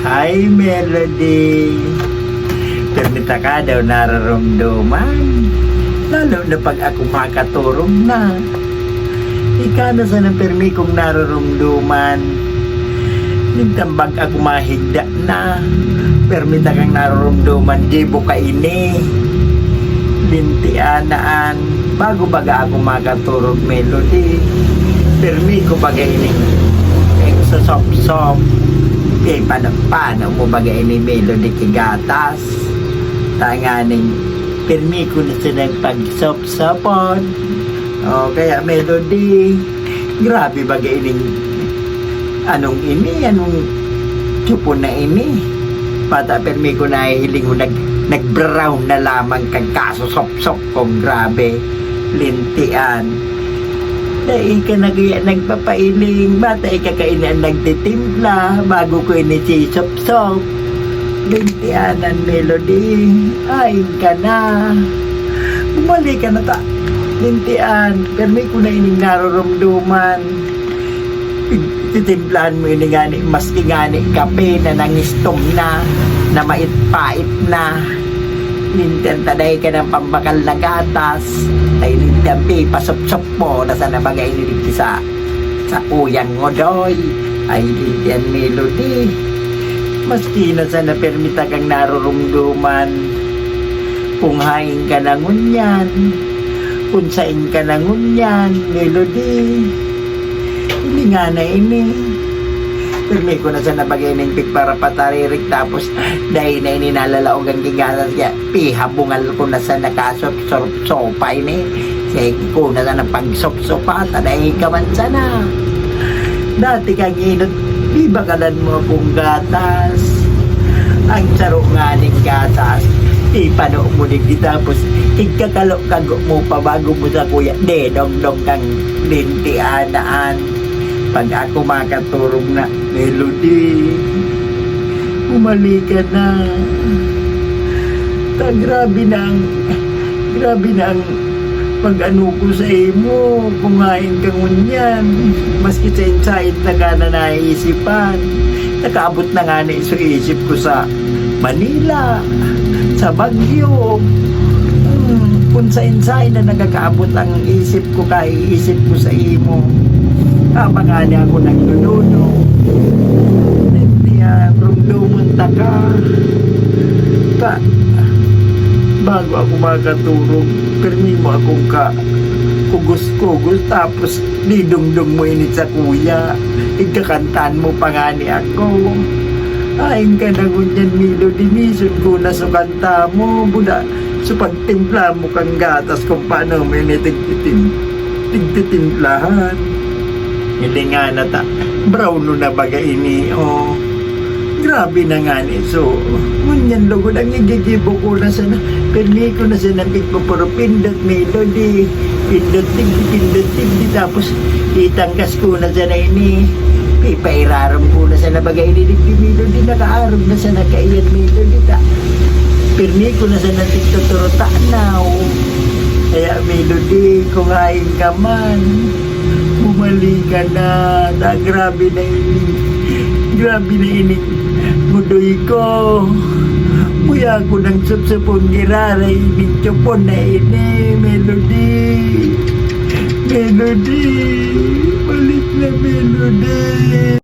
Hi, Melody. Pernita ka daw nararamdaman. Lalo na pag ako makaturog na. Ika na sa permi kong nararamdaman. Nagtambag ako mahigda na. Permita kang nararamdaman. Di buka ini. Lintianaan. Bago baga ako makaturog, Melody. Permi ko baga ini. Sa sop-sop. Paano mo bagay ni Melody kigatas? Tanganing pirmi ko na siya nagpag-sop-sopon. O kaya Melody, grabe bagay ning anong chupo na ini. Pata pirmi ko na hiling mo nag-brown na lamang kang kaso sop-sop kong grabe. Lintian. Dahil ka nagpapailing, bata ikakainan nagtitimpla, bago ko inisisop-sop. Lintianan, Melody, ay ka na. Bumalik ka na ta. Lintian, permi ko na ining nararamdaman. Titimplahan mo ini gani, maski gani kape na nangistom na mait-pait na. Lintian, taday ka ng pambakal na gatas. Ay lintian, pasop-sop mo na sa nabagay nilig sa uyang ngodoy. Ay lintian, Melody, maski na sa napermita kang narurumduman. Kung haing ka na ngunyan, kung saing ka na ngunyan, Melody, hindi nga na ini. Permi ko na sa nabagay ng pig para pataririk, tapos dahil na ininalalaog ang giganas niya, pihabungal ko na sa nakasop-sopa ini. Sige ko na sa napag-sop-sopa, dahil ka man sana. Dati kang inot, ibagalan mo akong gatas. Ang saro nga ng gatas, ipano mo digdi, tapos ikakalo-kago mo pa bago mo sa kuya, dong-dong kang lintianaan. Pag ako makaturog na, Melody, umali ka na. Grabe na ang pag-ano ko sa imo, kumain ka ngunyan. Maski sa insight na ka na naisipan. Nakaabot na nga na iso isip ko sa Manila, sa Baguio. Kung sa insight na nagkakaabot ang isip ko, isip ko sa imo. Kapagani ako nagduduno. Rumdumunta ka. Bago ako makaturog, permi mo akong kugos-kugos, tapos didungdung mo init sa kuya. Ikakantaan mo pa nga ni ako. Ayon ka na ngunyan, Melody, nison ko na sa kanta mo. Buda, so pagtimpla mo kang gatas kung paano mo tigtitimplahan. Hindi nga na brown na baga ini, oh. Grabe na nga ni. So, ngunyan lugod ang igigibo ko na sana. Permi ko na sana pagpapuro pindot, Melody. Pindot, tigdi. Tapos, itangkas ko na sana ini. Ipairaram ko na sana baga ini. Digdi, Melody, nakaarog na sana kaiyan, Melody. Permi ko na sana tigtuturo tanaw. Kaya, Melody, kung haing ka man, bumalik ka na. Grabe na ini. Mudoy ko. Buya ko ng sapsapong giraray. Binchopon na ini, Melody. Balik na, Melody.